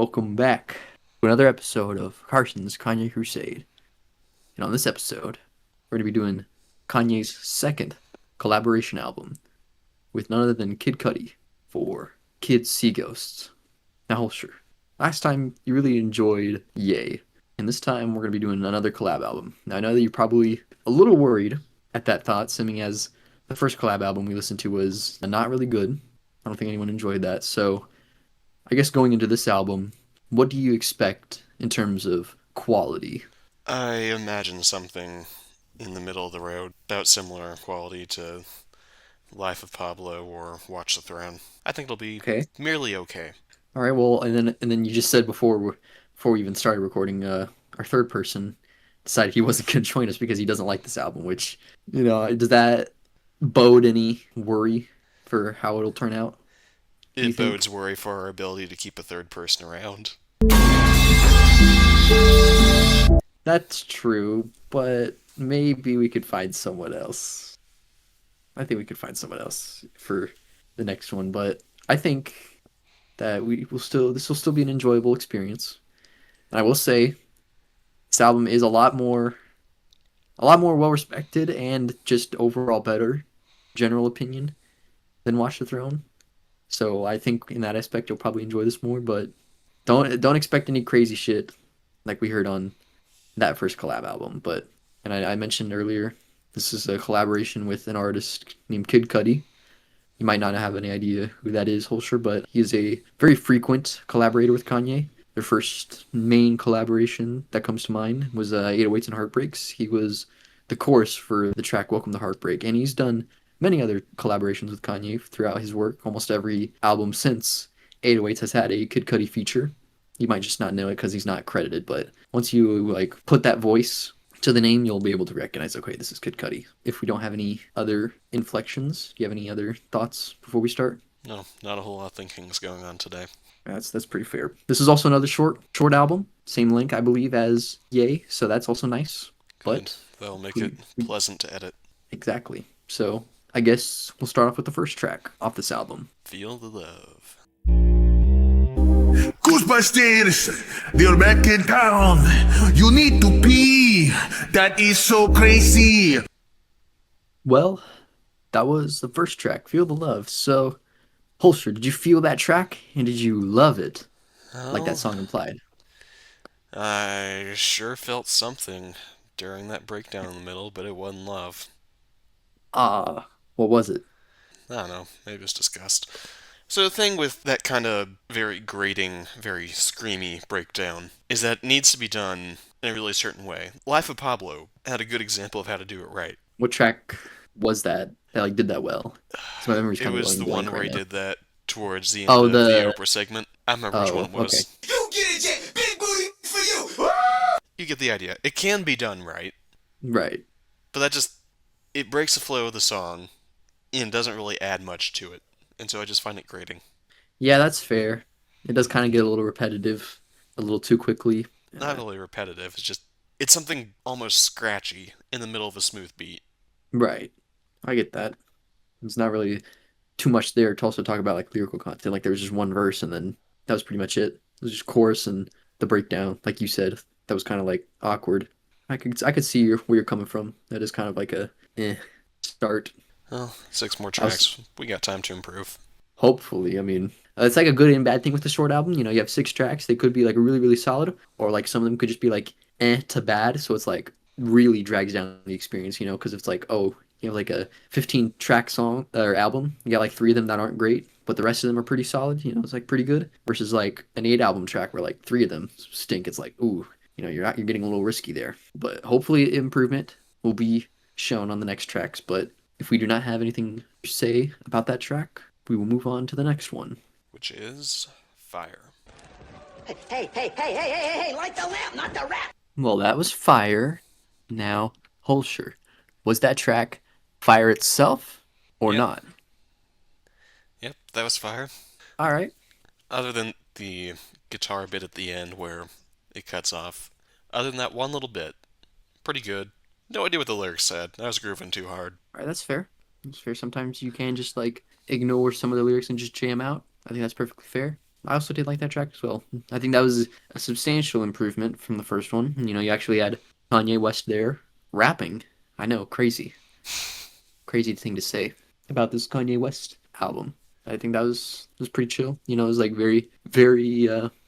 Welcome back to another episode of Carson's Kanye Crusade. And on this episode, we're going to be doing Kanye's second collaboration album with none other than Kid Cudi for Kid Ghosts. Now, Holscher, last time you really enjoyed Yay, and this time we're going to be doing another collab album. Now, I know that you're probably a little worried at that thought, seeming as the first collab album we listened to was not really good. I don't think anyone enjoyed that, so I guess going into this album, what do you expect in terms of quality? I imagine something in the middle of the road, about similar quality to Life of Pablo or Watch the Throne. I think it'll be Okay. merely okay. All right. Well, and then you just said before we even started recording, our third person decided he wasn't going to join us because he doesn't like this album. Which does that bode any worry for how it'll turn out? Do you It think? bodes worry for our ability to keep a third person around. That's true, but maybe we could find someone else. I think we could find someone else for the next one, but I think that we will still this will still be an enjoyable experience. And I will say this album is a lot more well respected and just overall better general opinion than Watch the Throne. So I think in that aspect you'll probably enjoy this more, but don't expect any crazy shit like we heard on that first collab album. But and I mentioned earlier, this is a collaboration with an artist named Kid Cudi. You might not have any idea who that is, Holscher, but he is a very frequent collaborator with Kanye. Their first main collaboration that comes to mind was 808s and Heartbreaks. He was the chorus for the track Welcome to Heartbreak, and he's done many other collaborations with Kanye throughout his work. Almost every album since 808s has had a Kid Cudi feature. You might just not know it because he's not credited, but once you like put that voice to the name, you'll be able to recognize, okay, this is Kid Cudi. If we don't have any other inflections, do you have any other thoughts before we start? No, not a whole lot of thinking's going on today. That's pretty fair. This is also another short album, same length I believe as Yay, so that's also nice. Good. But That'll make it we, pleasant to edit. exactly. So I guess we'll start off with the first track off this album. Feel the love. Ghostbusters, they're back in town. You need to pee. That is so crazy. Well, that was the first track, Feel the Love. So, Holster, did you feel that track and did you love it like that Well, song implied? I sure felt something during that breakdown in the middle, but it wasn't love. What was it? I don't know, maybe it's disgust. So the thing with that kind of very grating, very screamy breakdown is that it needs to be done in a really certain way. Life of Pablo had a good example of how to do it right. What track was that like did that well? So my memory's It kind of was going the one blank where right he now. did that towards the end Oh, of the the Oprah segment. I remember which one oh, it okay. was. You get it, Jay. Big booty for you. You get the idea. It can be done right, Right. but it breaks the flow of the song and doesn't really add much to it. And so I just find it grating. Yeah, that's fair. It does kind of get a little repetitive, a little too quickly. Not really repetitive, it's something almost scratchy in the middle of a smooth beat. Right. I get that. It's not really too much there to also talk about like lyrical content. Like there was just one verse and then that was pretty much it. It was just chorus and the breakdown, like you said, that was kind of like awkward. I could see where you're coming from. That is kind of like a start. Well, 6 more I was tracks. We got time to improve. hopefully. I mean, it's like a good and bad thing with the short album. You have 6 tracks. They could be like really really solid, or like some of them could just be like to bad. So it's like really drags down the experience. Because it's like you have like a 15 track song or album. You got like 3 of them that aren't great, but the rest of them are pretty solid. It's like pretty good. Versus like an 8 album track where like 3 of them stink. It's like ooh, you're getting a little risky there. But hopefully improvement will be shown on the next tracks. But if we do not have anything to say about that track, we will move on to the next one. Which is Fire. Hey, light the lamp, not the rap. Well, that was Fire. Now, Holscher. Was that track Fire itself or Yep, not? yep, that was Fire. All right. Other than the guitar bit at the end where it cuts off, other than that one little bit, pretty good. No idea what the lyrics said. I was grooving too hard. All right, that's fair. That's fair. Sometimes you can just like ignore some of the lyrics and just jam out. I think that's perfectly fair. I also did like that track as well. I think that was a substantial improvement from the first one. You know, you actually had Kanye West there rapping. I know, crazy thing to say about this Kanye West album. I think that was pretty chill. You know, it was like very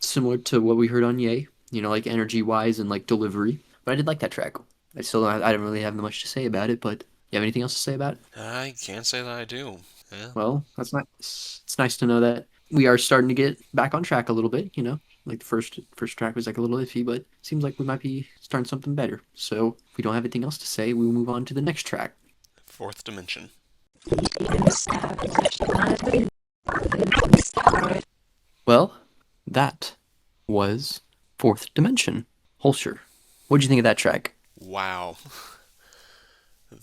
similar to what we heard on Ye. You know, like energy wise and like delivery. But I did like that track. I didn't really have much to say about it. But you have anything else to say about it? I can't say that I do. Yeah. Well, that's nice. It's nice to know that we are starting to get back on track a little bit. You know, like the first track was like a little iffy, but seems like we might be starting something better. So if we don't have anything else to say, we'll move on to the next track. Fourth Dimension. Well, that was Fourth Dimension. Holscher. What'd you think of that track? Wow.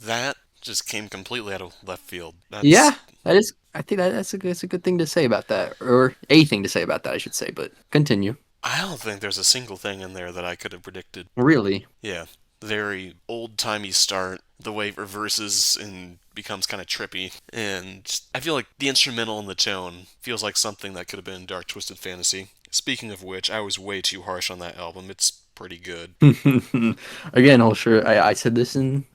That just came completely out of left field. Yeah, That's that is. I think that's a good thing to say about that, or a thing to say about that, I should say. But continue. I don't think there's a single thing in there that I could have predicted. Really? Yeah. Very old-timey start, the way it reverses and becomes kind of trippy, and I feel like the instrumental and the tone feels like something that could have been Dark Twisted Fantasy. Speaking of which, I was way too harsh on that album. It's pretty good. Again, Holscher, I said this in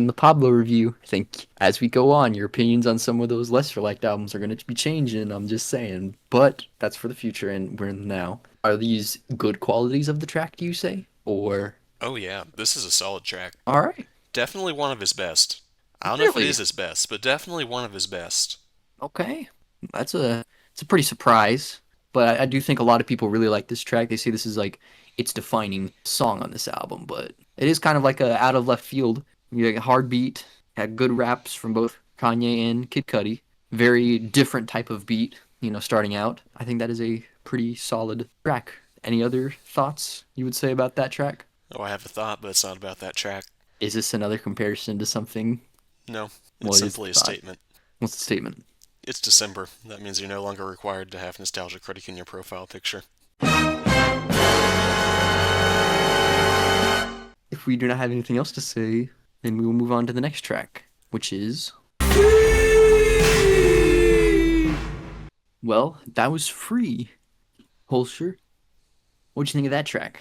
the Pablo review. I think as we go on, your opinions on some of those lesser liked albums are going to be changing. I'm just saying, but that's for the future, and we're in the now. Are these good qualities of the track? Do you say, or Oh yeah, this is a solid track. all right? Definitely one of his best. I don't know if it is Really? his best, but definitely one of his best. Okay, that's a it's a pretty surprise, but I do think a lot of people really like this track. They say this is like its defining song on this album, but it is kind of like a out of left field. You got a hard beat, had good raps from both Kanye and Kid Cudi. Very different type of beat, you know, starting out. I think that is a pretty solid track. Any other thoughts you would say about that track? Oh, I have a thought, but it's not about that track. Is this another comparison to something? No, it's What is the simply a thought? statement. What's the statement? It's December. That means you're no longer required to have Nostalgia Critic in your profile picture. If we do not have anything else to say, then we will move on to the next track, which is. Well, that was free. Holscher, what'd you think of that track?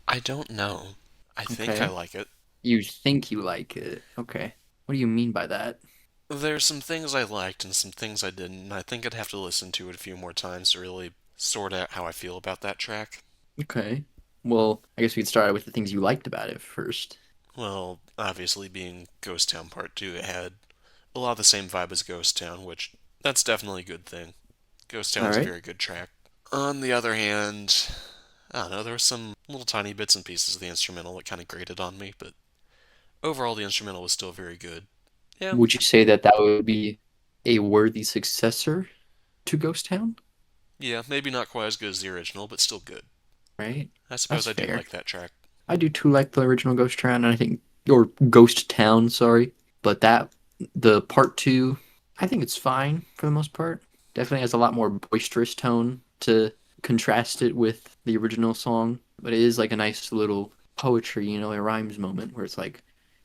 I don't know. I think I Okay. like it. You think you like it. Okay. What do you mean by that? There's some things I liked and some things I didn't, and I think I'd have to listen to it a few more times to really sort out how I feel about that track. Okay. Well, I guess we could start out with the things you liked about it first. Well, obviously being Ghost Town Part 2, it had a lot of the same vibe as Ghost Town, which that's definitely a good thing. Ghost Town All is a right. very good track. On the other hand, I don't know, there were some little tiny bits and pieces of the instrumental that kind of grated on me, but overall the instrumental was still very good. Yeah, Would you say that that would be a worthy successor to Ghost Town? yeah, maybe not quite as good as the original, but still good. Right? I suppose That's I do fair. like that track. I do too like the original Ghost Town, and I think, or Ghost Town, sorry. But the part two, I think it's fine for the most part. Definitely has a lot more boisterous tone to contrast it with the original song. But it is like a nice little poetry, you know, a rhymes moment where it's like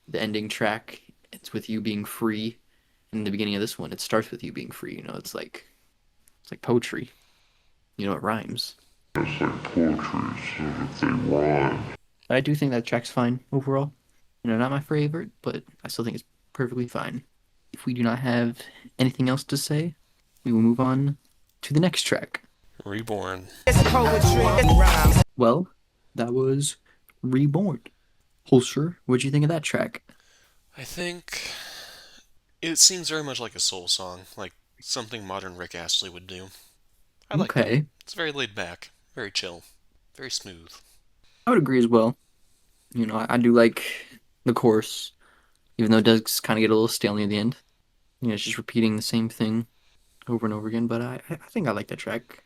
the ending track, it's with you being free. And the beginning of this one, it starts with you being free. You know, it's like poetry. You know, it rhymes. But I do think that track's fine overall. You know, not my favorite, but I still think it's perfectly fine. If we do not have anything else to say, we will move on to the next track. Reborn. Well, that was Reborn. Holscher, what'd you think of that track? I think it seems very much like a soul song, like something modern Rick Astley would do. I liked it. Okay, It's very laid back, very chill, very smooth. I would agree as well. You know, I do like the chorus, even though it does kind of get a little stale near the end. You know, it's just repeating the same thing over and over again. But I think I like that track.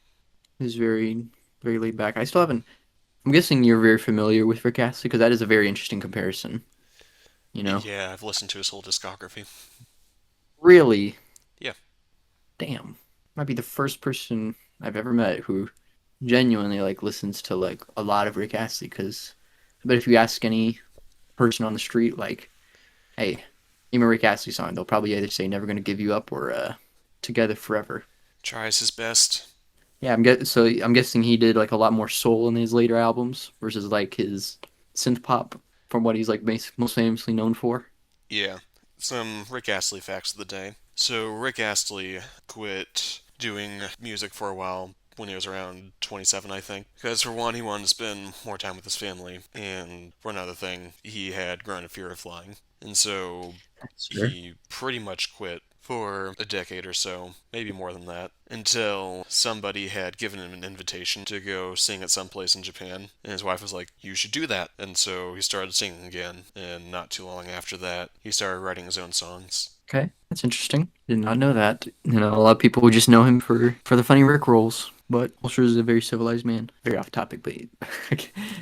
It's very laid back. I still haven't. I'm guessing you're very familiar with Rick Astley because that is a very interesting comparison. You know, Yeah, I've listened to his whole discography. really, Yeah, damn, might be the first person I've ever met who genuinely like listens to like a lot of Rick Astley. Because I bet if you ask any person on the street, like, hey, name a Rick Astley song, they'll probably either say "Never Gonna Give You Up" or "Together Forever." tries his best. Yeah, I'm guessing he did like a lot more soul in his later albums versus like his synth pop from what he's like most famously known for. Yeah. Some Rick Astley facts of the day. So Rick Astley quit doing music for a while when he was around 27, I think. Because for one, he wanted to spend more time with his family, and for another thing, he had grown a fear of flying. And so Sure. he pretty much quit for a decade or so, maybe more than that, until somebody had given him an invitation to go sing at some place in Japan, and his wife was like, "You should do that." And so he started singing again, and not too long after that, he started writing his own songs. Okay, that's interesting. Did not know that. You know, a lot of people would just know him for the funny Rick rolls, but Ulster is a very civilized man. Very off topic, but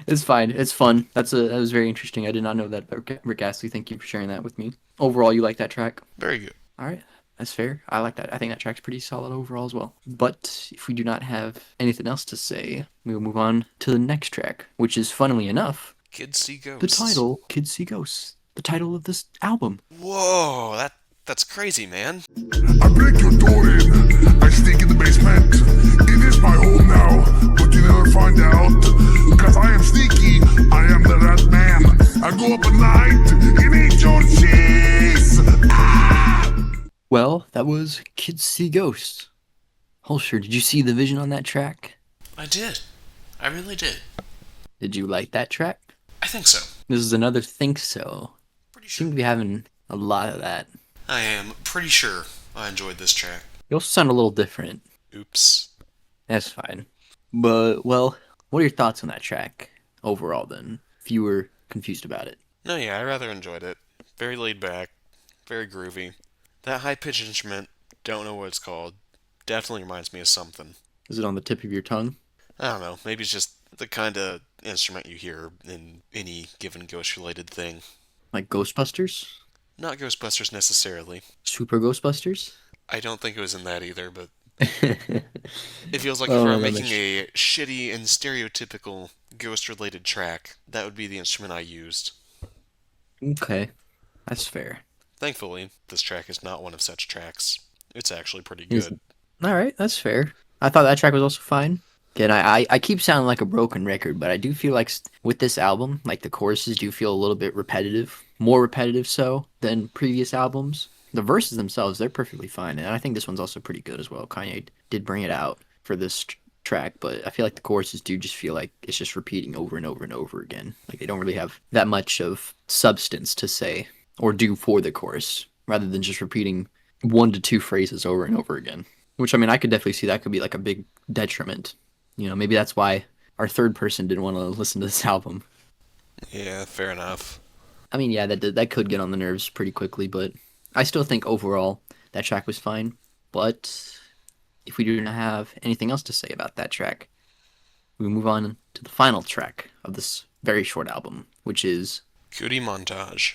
it's fine. It's fun. That was very interesting. I did not know that about Rick Astley. Thank you for sharing that with me. Overall, you like that track? Very good. All right, that's fair. I like that. I think that track's pretty solid overall as well. But if we do not have anything else to say, we will move on to the next track, which is, funnily enough, Kids See the Ghosts. title, Kids See Ghosts. The title of this album. Whoa, that's crazy, man. I break your door in, I sneak in the basement. It is my home now, but you never find out. Cause I am sneaky, I am the rat man. I go up at night and eat your cheese. Well, that was Kids See Ghosts. Holscher, did you see the vision on that track? I did. I really did. Did you like that track? I think so. This is another think so. Pretty Seem sure. to be having a lot of that. I am pretty sure I enjoyed this track. You also sound a little different. Oops. That's fine. But, well, what are your thoughts on that track overall then, if you were confused about it? No, yeah, I rather enjoyed it. Very laid back, very groovy. That high pitched instrument, don't know what it's called, definitely reminds me of something. Is it on the tip of your tongue? I don't know, maybe it's just the kind of instrument you hear in any given ghost related thing. Like Ghostbusters? Not Ghostbusters necessarily. Super Ghostbusters? I don't think it was in that either, but it feels like if Oh, we were that making makes... a shitty and stereotypical ghost related track, that would be the instrument I used. Okay, that's fair. Thankfully, this track is not one of such tracks. It's actually pretty Is good. All right, that's fair. I thought that track was also fine. Again, I keep sounding like a broken record, but I do feel like with this album, like the choruses do feel a little bit repetitive, more repetitive so than previous albums. The verses themselves, they're perfectly fine, and I think this one's also pretty good as well. Kanye did bring it out for this track, but I feel like the choruses do just feel like it's just repeating over and over and over again. Like they don't really have that much of substance to say or do for the chorus, rather than just repeating one to two phrases over and over again. Which I mean, I could definitely see that could be like a big detriment. You know, maybe that's why our third person didn't want to listen to this album. Yeah, fair enough. I mean, yeah, that could get on the nerves pretty quickly, but I still think overall that track was fine. But if we do not have anything else to say about that track, we move on to the final track of this very short album, which is Cudi montage.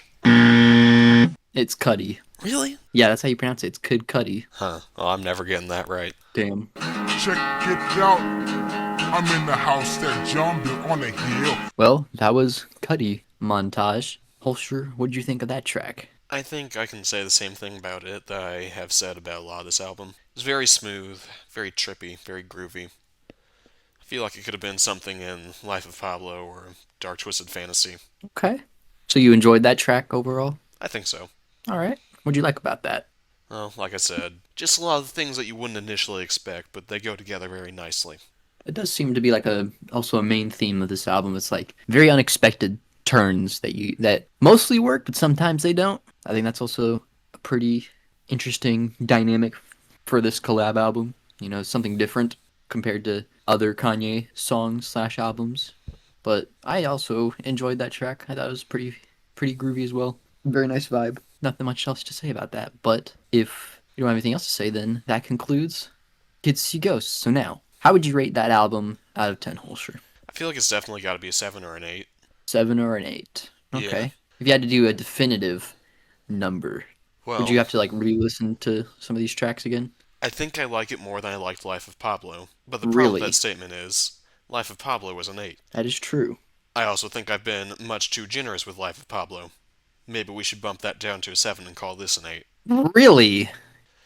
it's Cudi. Really? Yeah, that's how you pronounce it. It's Kid Cudi. Huh. Oh, I'm never getting that right. Damn. Check it out, I'm in the house that John built on the hill. Well, that was Cudi montage. Holster, what'd you think of that track? I think I can say the same thing about it that I have said about a lot of this album. It's very smooth, very trippy, very groovy. I feel like it could have been something in Life of Pablo or Dark Twisted Fantasy. Okay. So you enjoyed that track overall? I think so. All right. What'd you like about that? Well, like I said, just a lot of things that you wouldn't initially expect, but they go together very nicely. It does seem to be like also a main theme of this album. It's like very unexpected turns that mostly work, but sometimes they don't. I think that's also a pretty interesting dynamic for this collab album. You know, something different compared to other Kanye songs slash albums. But I also enjoyed that track. I thought it was pretty groovy as well. Very nice vibe. Nothing much else to say about that. But if you don't have anything else to say, then that concludes Kids See Ghosts. So now, how would you rate that album out of 10, Holscher? I feel like it's definitely got to be a 7 or an 8. 7 or an 8? Yeah. Okay. If you had to do a definitive number, would Well, you have to like re-listen to some of these tracks again? I think I like it more than I liked Life of Pablo, but the problem with Really? that statement is Life of Pablo was an 8. That is true. I also think I've been much too generous with Life of Pablo. Maybe we should bump that down to a 7 and call this an 8. Really?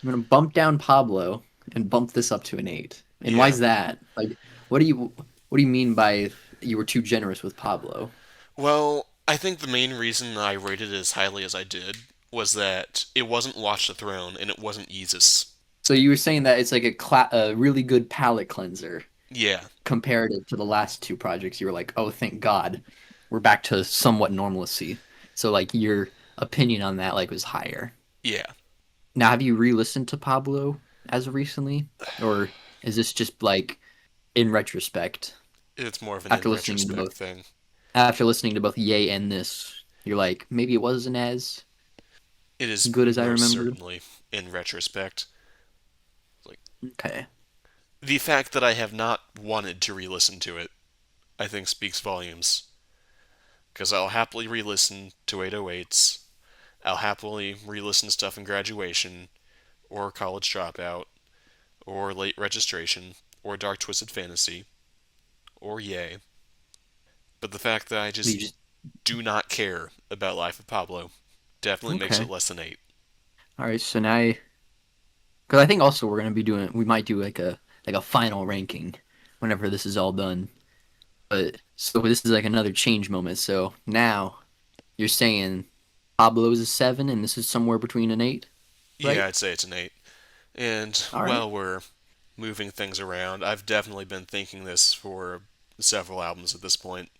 I'm gonna bump down Pablo and bump this up to an 8. And why Yeah. is that? Like, what do you mean by you were too generous with Pablo? Well, I think the main reason I rated it as highly as I did was that it wasn't Watch the Throne and it wasn't Yeezus. So you were saying that it's like a really good palate cleanser Yeah, comparative to the last two projects. You were like, oh, thank God, we're back to somewhat normalcy. So like your opinion on that like was higher. yeah. Now, have you re-listened to Pablo as of recently, or is this just like in retrospect It's more of an in after listening to retrospect both thing. Yay and this? You're like, maybe it wasn't as It is good as I most remembered. certainly in retrospect. Like Okay. the fact that I have not wanted to re-listen to it, I think speaks volumes. Because I'll happily re-listen to 808s. I'll happily re-listen to stuff in graduation, or college dropout, or late registration, or dark twisted fantasy, or yay. But the fact that I You just just do not care about Life of Pablo definitely makes it okay. less than 8. All right. So now, because I think also we might do like a final ranking whenever this is all done. But so this is like another change moment. So now you're saying Pablo's a 7, and this is somewhere between an 8, Yeah, right? I'd say it's an 8. And All right. while we're moving things around, I've definitely been thinking this for several albums at this point.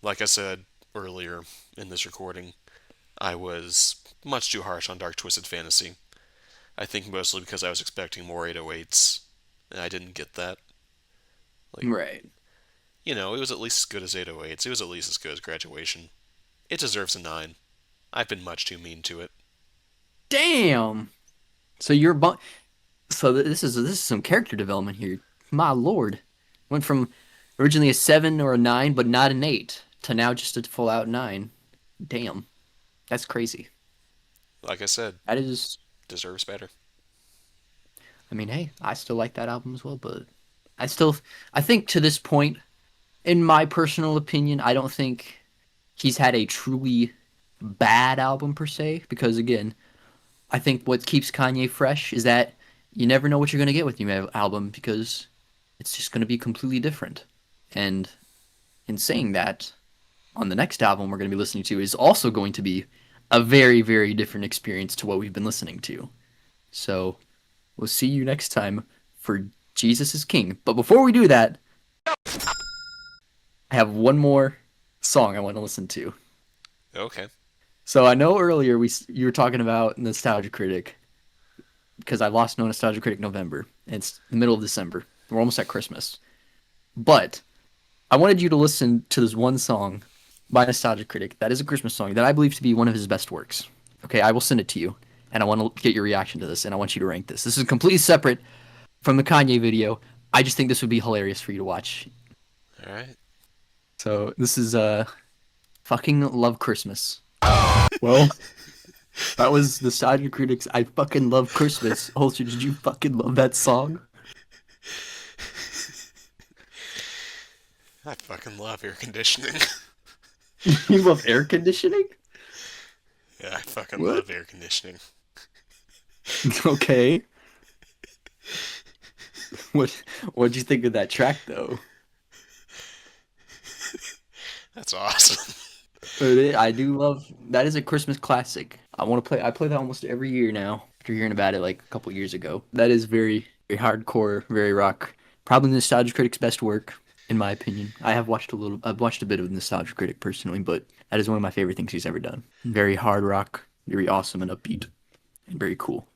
Like I said earlier in this recording, I was much too harsh on Dark Twisted Fantasy. I think mostly because I was expecting more 808s, and I didn't get that. Like, Right. it was at least as good as 808s. It was at least as good as Graduation. It deserves a 9. I've been much too mean to it. Damn. So this is some character development here. My lord, went from originally a 7 or a 9, but not an 8, to now just a full out 9. Damn, that's crazy. Like I said, That is, deserves better. I mean, hey, I still like that album as well, but I still, I think to this point, in my personal opinion, I don't think he's had a truly bad album per se, because again, I think what keeps Kanye fresh is that you never know what you're going to get with new album because it's just going to be completely different. And in saying that, on the next album we're going to be listening to is also going to be a very, very different experience to what we've been listening to. So we'll see you next time for Jesus is King. But before we do that, I have one more song I want to listen to. Okay. So I know earlier you were talking about Nostalgia Critic because I lost No Nostalgia Critic November. It's the middle of December. We're almost at Christmas. But I wanted you to listen to this one song by Nostalgia Critic that is a Christmas song that I believe to be one of his best works. Okay, I will send it to you, and I want to get your reaction to this, and I want you to rank this. This is completely separate from the Kanye video. I just think this would be hilarious for you to watch. All right. So this is fucking Love Christmas. Well, that was Nostalgia Critic's I fucking love Christmas. Holster, did you fucking love that song? I fucking love air conditioning. You love air conditioning? Yeah, I fucking What? love air conditioning. Okay. What what'd you think of that track though? That's awesome. I do love that is a Christmas classic. I play that almost every year now after hearing about it like a couple years ago. That is very very hardcore, very rock. Probably Nostalgia Critic's best work in my opinion. I've watched a bit of Nostalgia Critic personally, but that is one of my favorite things he's ever done. Very hard rock, very awesome and upbeat and very cool.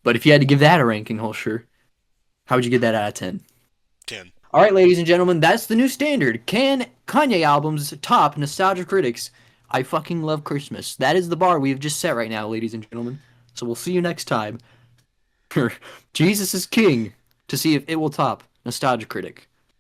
But if you had to give that a ranking, Holscher, how would you get that out of 10? 10. All right, ladies and gentlemen, that's the new standard. Can Kanye albums top Nostalgia Critics? I fucking love Christmas. That is the bar we have just set right now, ladies and gentlemen. So we'll see you next time for Jesus is King to see if it will top Nostalgia Critic.